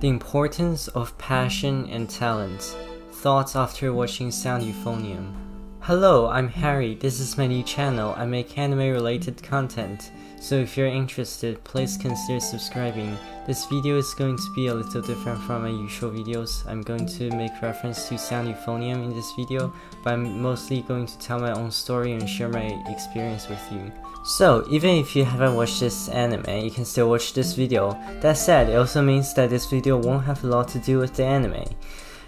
The importance of passion and talent. Thoughts after watching Sound Euphonium. Hello, I'm Harry. This is my new channel. I make anime related content. So if you're interested, please consider subscribing. This video is going to be a little different from my usual videos. I'm going to make reference to Sound Euphonium in this video, but I'm mostly going to tell my own story and share my experience with you. So, even if you haven't watched this anime, you can still watch this video. That said, it also means that this video won't have a lot to do with the anime.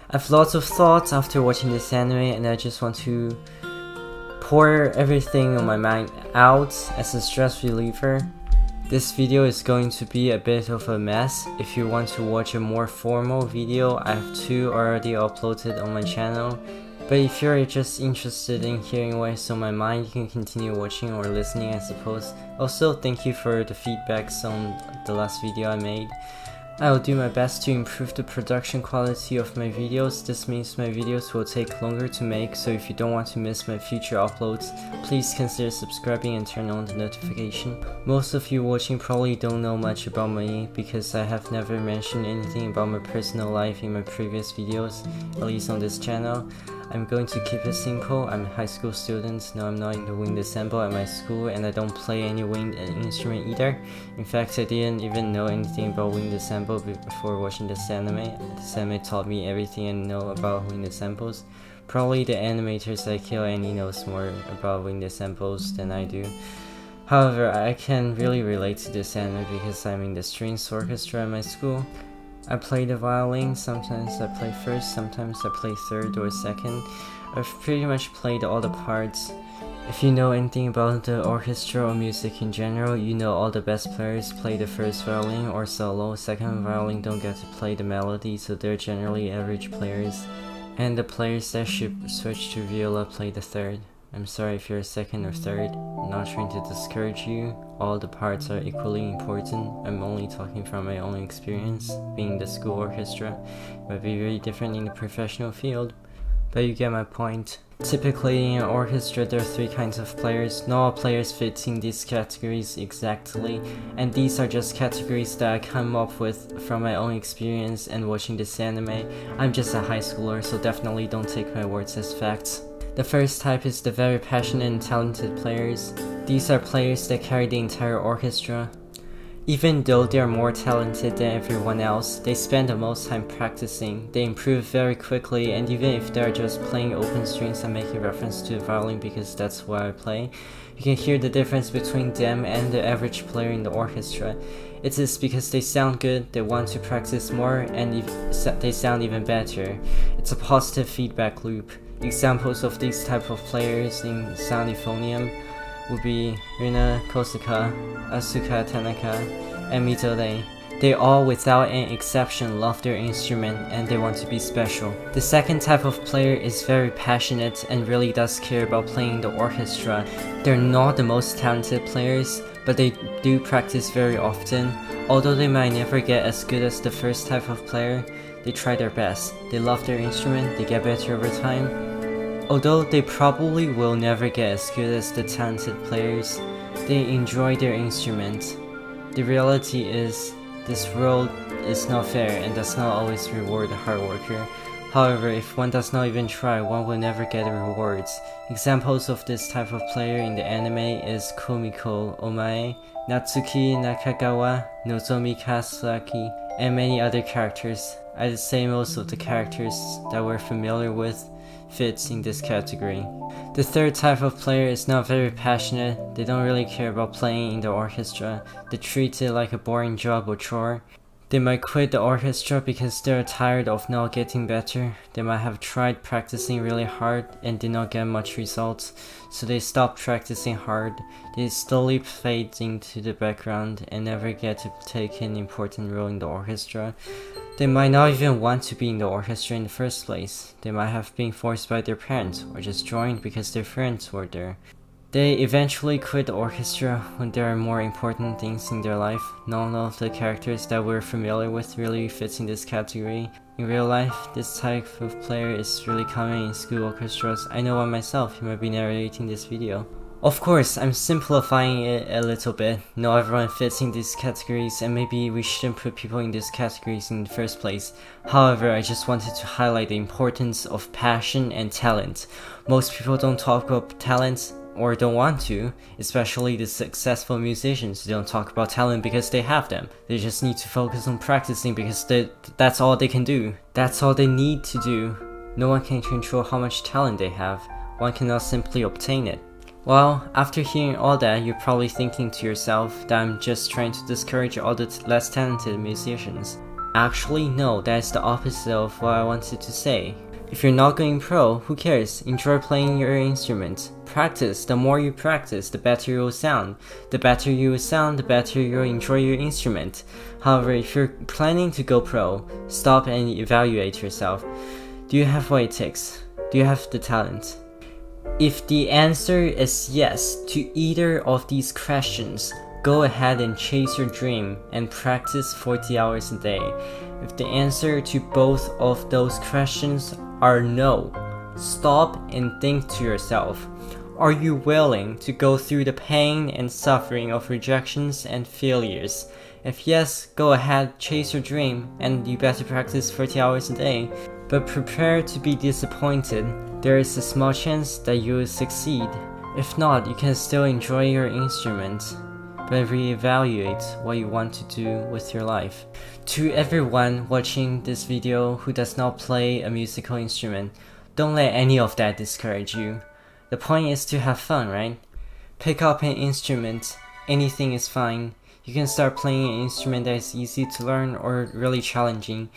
I have lots of thoughts after watching this anime, and I just want to pour everything on my mind out as a stress reliever. This video is going to be a bit of a mess. If you want to watch a more formal video, I have two already uploaded on my channel. But if you're just interested in hearing what's on my mind, you can continue watching or listening, I suppose. Also, thank you for the feedbacks on the last video I made. I will do my best to improve the production quality of my videos. This means my videos will take longer to make, so if you don't want to miss my future uploads, please consider subscribing and turn on the notification. Most of you watching probably don't know much about me because I have never mentioned anything about my personal life in my previous videos, at least on this channel. I'm going to keep it simple. I'm a high school student. No, I'm not in the wind ensemble at my school, and I don't play any wind instrument either. In fact, I didn't even know anything about wind ensemble before watching this anime. This anime taught me everything I know about wind ensembles. Probably the animators I kill Annie knows more about wind ensembles than I do. However, I can really relate to this anime because I'm in the strings orchestra at my school. I play the violin, sometimes I play first, sometimes I play third or second. I've pretty much played all the parts. If you know anything about the orchestra or music in general, you know all the best players play the first violin or solo. Second violin don't get to play the melody, so they're generally average players. And the players that should switch to viola play the third. I'm sorry if you're second or third. I'm not trying to discourage you. All the parts are equally important. I'm only talking from my own experience. Being in the school orchestra might be very different in the professional field, but you get my point. Typically in an orchestra there are three kinds of players. Not all players fit in these categories exactly, and these are just categories that I come up with from my own experience and watching this anime. I'm just a high schooler, so definitely don't take my words as facts. The first type is the very passionate and talented players. These are players that carry the entire orchestra. Even though they are more talented than everyone else, they spend the most time practicing. They improve very quickly, and even if they are just playing open strings, I'm making reference to the violin because that's what I play, you can hear the difference between them and the average player in the orchestra. It is because they sound good, they want to practice more, and they sound even better. It's a positive feedback loop. Examples of these type of players in Sound Euphonium would be Rina Kosuka, Asuka Tanaka, and Midori. They all, without an exception, love their instrument and they want to be special. The second type of player is very passionate and really does care about playing the orchestra. They're not the most talented players, but they do practice very often. Although they might never get as good as the first type of player, they try their best. They love their instrument, they get better over time. Although they probably will never get as good as the talented players, they enjoy their instrument. The reality is, this world is not fair and does not always reward the hard worker. However, if one does not even try, one will never get the rewards. Examples of this type of player in the anime is Komiko Omae, Natsuki Nakagawa, Nozomi Kazaki, and many other characters. I'd say most of the characters that we're familiar with fits in this category. The third type of player is not very passionate. They don't really care about playing in the orchestra. They treat it like a boring job or chore. They might quit the orchestra because they're tired of not getting better. They might have tried practicing really hard and did not get much results, so they stop practicing hard. They slowly fade into the background and never get to take an important role in the orchestra. They might not even want to be in the orchestra in the first place. They might have been forced by their parents or just joined because their friends were there. They eventually quit the orchestra when there are more important things in their life. None of the characters that we're familiar with really fits in this category. In real life, this type of player is really common in school orchestras. I know one myself, who might be narrating this video. Of course, I'm simplifying it a little bit. Not everyone fits in these categories, and maybe we shouldn't put people in these categories in the first place. However, I just wanted to highlight the importance of passion and talent. Most people don't talk about talent or don't want to, especially the successful musicians. They don't talk about talent because they have them. They just need to focus on practicing because that's all they can do. That's all they need to do. No one can control how much talent they have. One cannot simply obtain it. Well, after hearing all that, you're probably thinking to yourself that I'm just trying to discourage all the less talented musicians. Actually, no, that's the opposite of what I wanted to say. If you're not going pro, who cares? Enjoy playing your instrument. Practice. The more you practice, the better you will sound. The better you will sound, the better you'll enjoy your instrument. However, if you're planning to go pro, stop and evaluate yourself. Do you have what it takes? Do you have the talent? If the answer is yes to either of these questions, go ahead and chase your dream and practice 40 hours a day. If the answer to both of those questions are no, stop and think to yourself, are you willing to go through the pain and suffering of rejections and failures? If yes, go ahead, chase your dream, and you better practice 40 hours a day. But prepare to be disappointed. There is a small chance that you will succeed. If not, you can still enjoy your instrument, but reevaluate what you want to do with your life. To everyone watching this video who does not play a musical instrument, don't let any of that discourage you. The point is to have fun, right? Pick up an instrument. Anything is fine. You can start playing an instrument that is easy to learn or really challenging.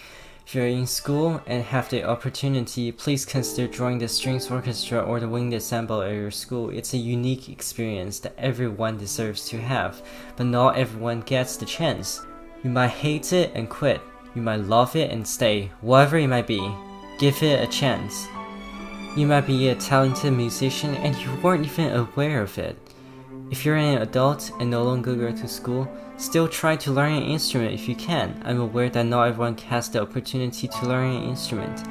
If you're in school and have the opportunity, please consider joining the strings orchestra or the wind ensemble at your school. It's a unique experience that everyone deserves to have, but not everyone gets the chance. You might hate it and quit. You might love it and stay. Whatever it might be, give it a chance. You might be a talented musician and you weren't even aware of it. If you're an adult and no longer go to school, still try to learn an instrument if you can. I'm aware that not everyone has the opportunity to learn an instrument.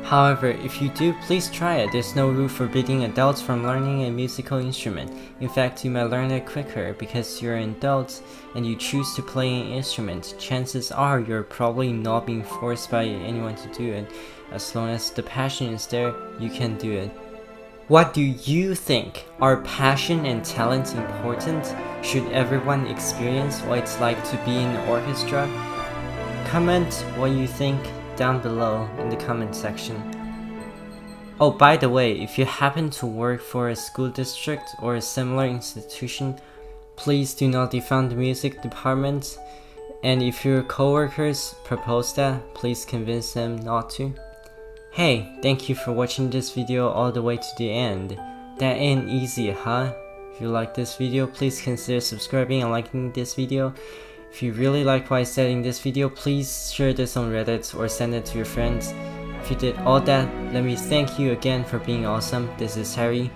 However, if you do, please try it. There's no rule forbidding adults from learning a musical instrument. In fact, you might learn it quicker because you're an adult and you choose to play an instrument. Chances are you're probably not being forced by anyone to do it. As long as the passion is there, you can do it. What do you think? Are passion and talent important? Should everyone experience what it's like to be in an orchestra? Comment what you think down below in the comment section. Oh, by the way, if you happen to work for a school district or a similar institution, please do not defund the music department. And if your coworkers propose that, please convince them not to. Hey, thank you for watching this video all the way to the end. That ain't easy, huh? If you like this video, please consider subscribing and liking this video. If you really like what I said in this video, please share this on Reddit or send it to your friends. If you did all that, let me thank you again for being awesome. This is Harry.